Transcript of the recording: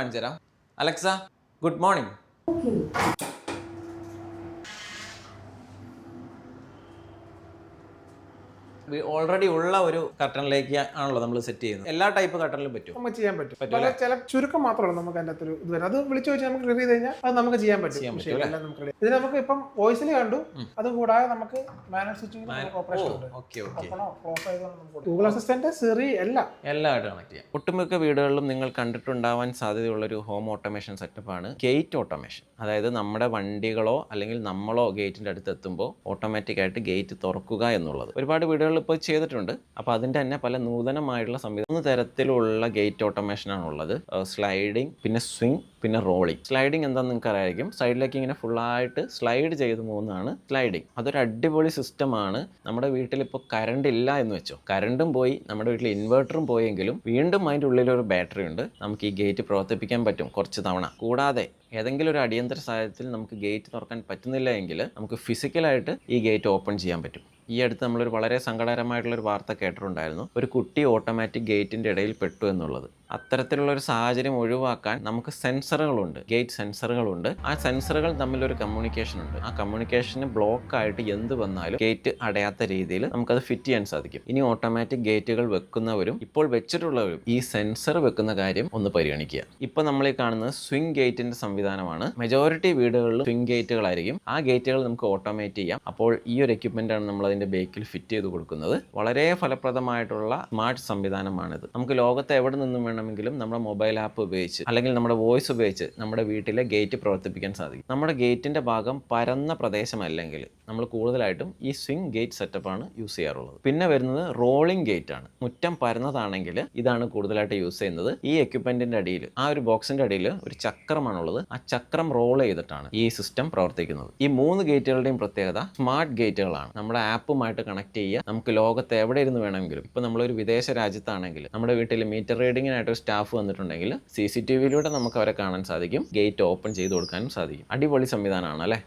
കാണിച്ചുതരാം. Alexa, good morning. Already ഉള്ള ഒരു കർട്ടനിലേക്ക് ആണല്ലോ നമ്മൾ സെറ്റ് ചെയ്യുന്നത്. എല്ലാ ടൈപ്പ് കർട്ടനിലും പറ്റും, നമുക്ക് ചെയ്യാൻ പറ്റും. ചില ചുരുക്കം മാത്രമല്ല നമുക്ക് അതിൻ്റെ അകത്തൊരു ഇത് വരും. അത് വിളിച്ചു ചോദിച്ചാൽ നമുക്ക് റിവ്യൂ ചെയ്ത് കഴിഞ്ഞാൽ അത് നമുക്ക് ചെയ്യാൻ പറ്റും. ഇത് നമുക്ക് ഇപ്പം വോയിസിൽ കണ്ടു. അത് കൂടാതെ നമുക്ക് മാനുവൽ സ്വിച്ചിങ് ഓപ്പറേഷൻ ഉണ്ട്. ഗൂഗിൾ അസിസ്റ്റന്റ്, സിറി എല്ലാമായിട്ട് കണക്ട് ചെയ്യാം. ഒട്ടുമിക്ക വീടുകളിലും നിങ്ങൾ കണ്ടിട്ടുണ്ടാവാൻ സാധ്യതയുള്ള ഒരു ഹോം ഓട്ടോമേഷൻ സെറ്റപ്പാണ് ഗേറ്റ് ഓട്ടോമേഷൻ. അതായത് നമ്മുടെ വണ്ടികളോ അല്ലെങ്കിൽ നമ്മളോ ഗേറ്റിന്റെ അടുത്ത് എത്തുമ്പോൾ ഓട്ടോമാറ്റിക് ആയിട്ട് ഗേറ്റ് തുറക്കുക എന്നുള്ളത് ഒരുപാട് വീടുകളിൽ ഇപ്പോൾ ചെയ്തിട്ടുണ്ട്. അപ്പോൾ അതിൻ്റെ തന്നെ പല നൂതനമായിട്ടുള്ള സംവിധാനം തരത്തിലുള്ള ഗേറ്റ് ഓട്ടോമേഷൻ ആണുള്ളത്. സ്ലൈഡിങ്, പിന്നെ സ്വിങ്, പിന്നെ റോളിംഗ്. സ്ലൈഡിങ് എന്താണെന്ന് നിങ്ങൾക്ക് അറിയായിരിക്കും. സൈഡിലേക്ക് ഇങ്ങനെ ഫുള്ളായിട്ട് സ്ലൈഡ് ചെയ്ത് പോകുന്നതാണ് സ്ലൈഡിങ്. അതൊരു അടിപൊളി സിസ്റ്റമാണ്. നമ്മുടെ വീട്ടിൽ ഇപ്പോൾ കറണ്ട് ഇല്ല എന്ന് വെച്ചോ, കറണ്ടും പോയി, നമ്മുടെ വീട്ടിൽ ഇൻവെർട്ടറും പോയെങ്കിലും വീണ്ടും അതിൻ്റെ ഉള്ളിലൊരു ബാറ്ററി ഉണ്ട്. നമുക്ക് ഈ ഗേറ്റ് പ്രവർത്തിപ്പിക്കാൻ പറ്റും കുറച്ച് തവണ. കൂടാതെ ഏതെങ്കിലും ഒരു അടിയന്തര സാഹചര്യത്തിൽ നമുക്ക് ഗേറ്റ് തുറക്കാൻ പറ്റുന്നില്ല എങ്കിൽ നമുക്ക് ഫിസിക്കലായിട്ട് ഈ ഗേറ്റ് ഓപ്പൺ ചെയ്യാൻ പറ്റും. ഈ അടുത്ത് നമ്മളൊരു വളരെ സങ്കടകരമായിട്ടുള്ളൊരു വാർത്ത കേട്ടിട്ടുണ്ടായിരുന്നു. ഒരു കുട്ടി ഓട്ടോമാറ്റിക് ഗേറ്റിൻ്റെ ഇടയിൽ പെട്ടു എന്നുള്ളത്. അത്തരത്തിലുള്ളൊരു സാഹചര്യം ഒഴിവാക്കാൻ നമുക്ക് സെൻസറുകളുണ്ട്, ഗേറ്റ് സെൻസറുകളുണ്ട്. ആ സെൻസറുകൾ തമ്മിലൊരു കമ്മ്യൂണിക്കേഷൻ ഉണ്ട്. ആ കമ്മ്യൂണിക്കേഷന് ബ്ലോക്ക് ആയിട്ട് എന്ത് വന്നാലും ഗേറ്റ് അടയാത്ത രീതിയിൽ നമുക്കത് ഫിറ്റ് ചെയ്യാൻ സാധിക്കും. ഇനി ഓട്ടോമാറ്റിക് ഗേറ്റുകൾ വെക്കുന്നവരും ഇപ്പോൾ വെച്ചിട്ടുള്ളവരും ഈ സെൻസർ വെക്കുന്ന കാര്യം ഒന്ന് പരിഗണിക്കുക. ഇപ്പോൾ നമ്മൾ ഈ കാണുന്നത് സ്വിംഗ് ഗേറ്റിന്റെ സംവിധാനമാണ്. മെജോറിറ്റി വീടുകളിലും സ്വിംഗ് ഗേറ്റുകളായിരിക്കും. ആ ഗേറ്റുകൾ നമുക്ക് ഓട്ടോമേറ്റ് ചെയ്യാം. അപ്പോൾ ഈ ഒരു എക്യുപ്മെന്റ് ആണ് നമ്മൾ അതിന്റെ ബേക്കിൽ ഫിറ്റ് ചെയ്ത് കൊടുക്കുന്നത്. വളരെ ഫലപ്രദമായിട്ടുള്ള സ്മാർട്ട് സംവിധാനമാണിത്. നമുക്ക് ലോകത്ത് എവിടെ നിന്നും വേണമെങ്കിലും നമ്മുടെ മൊബൈൽ ആപ്പ് ഉപയോഗിച്ച് അല്ലെങ്കിൽ നമ്മുടെ വോയിസ് ഉപയോഗിച്ച് നമ്മുടെ വീട്ടിലെ ഗേറ്റ് പ്രവർത്തിപ്പിക്കാൻ സാധിക്കും. നമ്മുടെ ഗേറ്റിന്റെ ഭാഗം പരന്ന പ്രദേശമല്ലെങ്കിൽ നമ്മൾ കൂടുതലായിട്ടും ഈ സ്വിംഗ് ഗേറ്റ് സെറ്റപ്പാണ് യൂസ് ചെയ്യാറുള്ളത്. പിന്നെ വരുന്നത് റോളിംഗ് ഗേറ്റ് ആണ്. മുറ്റം പരന്നതാണെങ്കിൽ ഇതാണ് കൂടുതലായിട്ട് യൂസ് ചെയ്യുന്നത്. ഈ എക്യുപ്മെന്റിന്റെ അടിയിൽ, ആ ഒരു ബോക്സിന്റെ അടിയിൽ ഒരു ചക്രമാണുള്ളത്. ആ ചക്രം റോൾ ചെയ്തിട്ടാണ് ഈ സിസ്റ്റം പ്രവർത്തിക്കുന്നത്. ഈ 3 ഗേറ്റുകളുടെയും പ്രത്യേകത സ്മാർട്ട് ഗേറ്റുകളാണ്. നമ്മുടെ ആപ്പുമായിട്ട് കണക്ട് ചെയ്യുക. നമുക്ക് ലോകത്ത് എവിടെ ഇരുന്ന് വേണമെങ്കിലും, ഇപ്പോൾ നമ്മളൊരു വിദേശ രാജ്യത്താണെങ്കിൽ നമ്മുടെ വീട്ടിൽ മീറ്റർ റീഡിങ്ങിനായിട്ട് ഒരു സ്റ്റാഫ് വന്നിട്ടുണ്ടെങ്കിൽ CCTVയിലൂടെ നമുക്ക് അവരെ കാണാൻ സാധിക്കും. ഗേറ്റ് ഓപ്പൺ ചെയ്ത് കൊടുക്കാനും സാധിക്കും. അടിപൊളി സംവിധാനമാണ് അല്ലേ?